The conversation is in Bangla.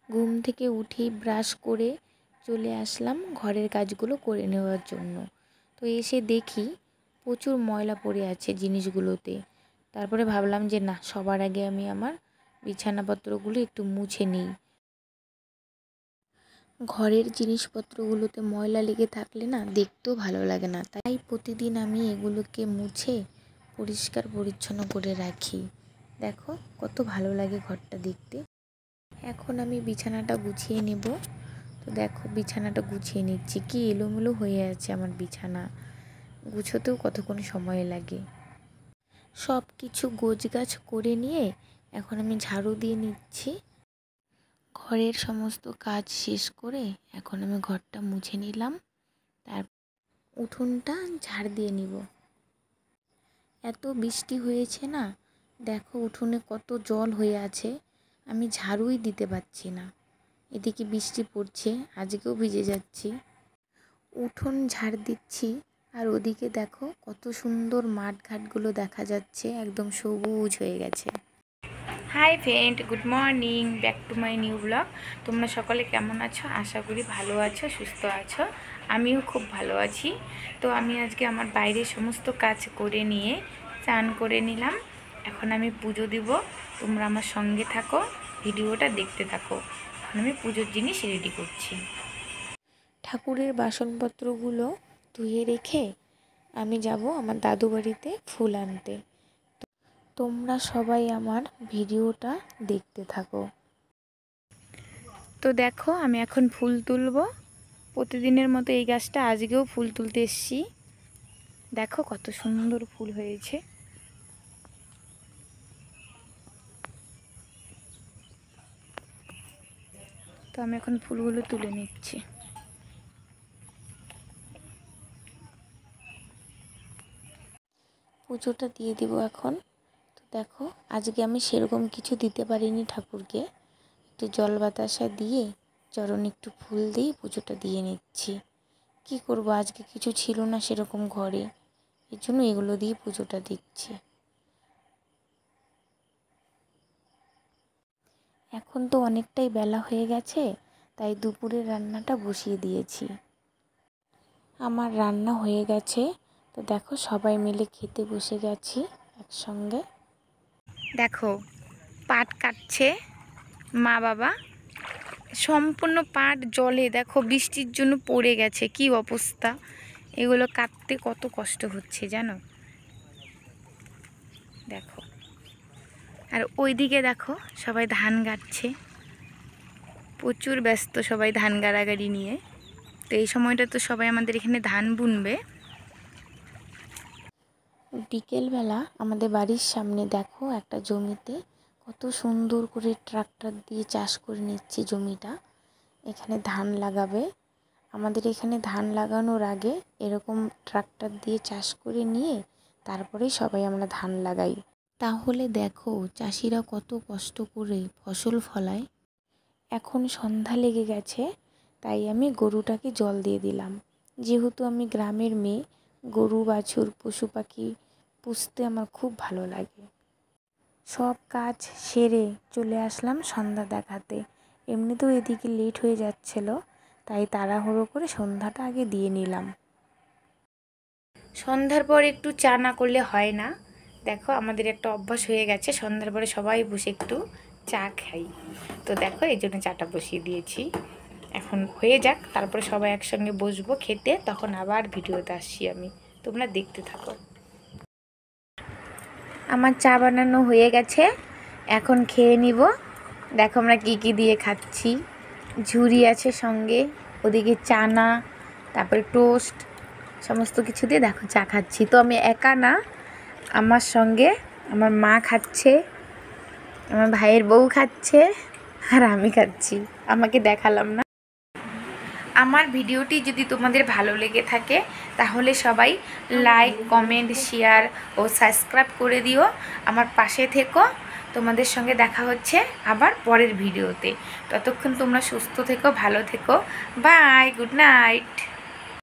ঘুম থেকে উঠেই ব্রাশ করে চলে আসলাম ঘরের কাজগুলো করে নেওয়ার জন্য। তো এসে দেখি প্রচুর ময়লা পড়ে আছে জিনিসগুলোতে। তারপরে ভাবলাম যে না, সবার আগে আমি আমার বিছানাপত্রগুলো একটু মুছে নিই। ঘরের জিনিসপত্রগুলোতে ময়লা লেগে থাকলে না দেখতেও ভালো লাগে না, তাই প্রতিদিন আমি এগুলোকে মুছে পরিষ্কার পরিচ্ছন্ন করে রাখি। দেখো কত ভালো লাগে ঘরটা দেখতে। এখন আমি বিছানাটা গুছিয়ে নেব। তো দেখো বিছানাটা গুছিয়ে নিচ্ছি। কি এলোমেলো হয়ে আছে আমার বিছানা, গুছোতেও কতক্ষণ সময় লাগে। সব কিছু গোছগাছ করে নিয়ে এখন আমি ঝাড়ু দিয়ে নিচ্ছি। ঘরের সমস্ত কাজ শেষ করে এখন আমি ঘরটা মুছে নিলাম, তার উঠোনটা ঝাড় দিয়ে নিব। এত বৃষ্টি হয়েছে না, দেখো উঠোনে কত জল হয়ে আছে, আমি ঝাড়ুই দিতে পারছি না। এদিকে বৃষ্টি পড়ছে, আজকেও ভিজে যাচ্ছি। উঠোন ঝাড় দিচ্ছি আর ওদিকে দেখো কত সুন্দর মাঠঘাটগুলো দেখা যাচ্ছে, একদম সবুজ হয়ে গেছে। Hi friend, good morning, back to my new blog. তোমরা সকলে কেমন আছো? আশা করি ভালো আছো, সুস্থ আছো। আমিও খুব ভালো আছি। তো আমি আজকে আমার বাইরের সমস্ত কাজ করে নিয়ে স্নান করে নিলাম। এখন আমি পুজো দিব। তোমরা আমার সঙ্গে থাকো, ভিডিওটা দেখতে থাকো। এখন আমি পুজোর জিনিস রেডি করছি। ঠাকুরের বাসনপত্রগুলো ধুয়ে রেখে আমি যাব আমার দাদু বাড়িতে ফুল আনতে। তোমরা সবাই আমার ভিডিওটা দেখতে থাকো। তো দেখো আমি এখন ফুল তুলব। প্রতিদিনের মতো এই গাছটা আজকেও ফুল তুলতে এসেছি। দেখো কত সুন্দর ফুল হয়েছে। তো আমি এখন ফুলগুলো তুলে নিচ্ছি। পুজোটা দিয়ে দিব এখন। তো দেখো আজকে আমি সেরকম কিছু দিতে পারিনি ঠাকুরকে, একটু জল বাতাসা দিয়ে চরণে একটু ফুল দিয়ে পুজোটা দিয়ে নিচ্ছি। কি করব, আজকে কিছু ছিল না সেরকম ঘরে, এর জন্য এগুলো দিয়ে পুজোটা দিচ্ছি। এখন তো অনেকটাই বেলা হয়ে গেছে, তাই দুপুরের রান্নাটা বসিয়ে দিয়েছি। আমার রান্না হয়ে গেছে। তো দেখো সবাই মিলে খেতে বসে গেছি একসঙ্গে। দেখো পাট কাটছে মা বাবা, সম্পূর্ণ পাট জলে দেখো বৃষ্টির জন্য পড়ে গেছে, কি অবস্থা। এগুলো কাটতে কত কষ্ট হচ্ছে জানো। দেখো আর ওইদিকে দেখো সবাই ধান গাড়ছে, প্রচুর ব্যস্ত সবাই ধান গাড়াগাড়ি নিয়ে। তো এই সময়টা তো সবাই আমাদের এখানে ধান বুনবে। বিকেলবেলা আমাদের বাড়ির সামনে দেখো একটা জমিতে কত সুন্দর করে ট্রাক্টর দিয়ে চাষ করে নিচ্ছে জমিটা। এখানে ধান লাগাবে। আমাদের এখানে ধান লাগানোর আগে এরকম ট্রাক্টর দিয়ে চাষ করে নিয়ে তারপরেই সবাই আমরা ধান লাগাই। তাহলে দেখো চাষিরা কত কষ্ট করে ফসল ফলায়। এখন সন্ধ্যা লেগে গেছে, তাই আমি গরুটাকে জল দিয়ে দিলাম। যেহেতু আমি গ্রামের মেয়ে, গরু বাছুর পশু পাখি পুষতে আমার খুব ভালো লাগে। সব কাজ সেরে চলে আসলাম সন্ধ্যা দেখাতে। এমনিতেও এদিকে লেট হয়ে যাচ্ছিল, তাই তাড়াহুড়ো করে সন্ধ্যাটা আগে দিয়ে নিলাম। সন্ধ্যার পর একটু চা না করলে হয় না। দেখো আমাদের একটা অভ্যাস হয়ে গেছে, সন্ধ্যার পরে সবাই বসে একটু চা খাই। তো দেখো এই জন্য চাটা বসিয়ে দিয়েছি। এখন হয়ে যাক, তারপরে সবাই একসঙ্গে বসবো খেতে, তখন আবার ভিডিওতে আসছি আমি, তোমরা দেখতে থাকো। আমার চা বানানো হয়ে গেছে, এখন খেয়ে নিব। দেখো আমরা কী কী দিয়ে খাচ্ছি। ঝুরি আছে সঙ্গে, ওদিকে চানা, তারপরে টোস্ট, সমস্ত কিছু দিয়ে দেখো চা খাচ্ছি। তো আমি একা না, আমার সঙ্গে আমার মা খাচ্ছে, আমার ভাইয়ের বউ খাচ্ছে, আর আমি খাচ্ছি। আমাকে দেখালাম না। আমার ভিডিওটি যদি তোমাদের ভালো লেগে থাকে তাহলে সবাই লাইক, কমেন্ট, শেয়ার ও সাবস্ক্রাইব করে দিও। আমার পাশে থেকো। তোমাদের সঙ্গে দেখা হচ্ছে আবার পরের ভিডিওতে। ততক্ষণ তোমরা সুস্থ থেকো, ভালো থেকো। Bye, good night.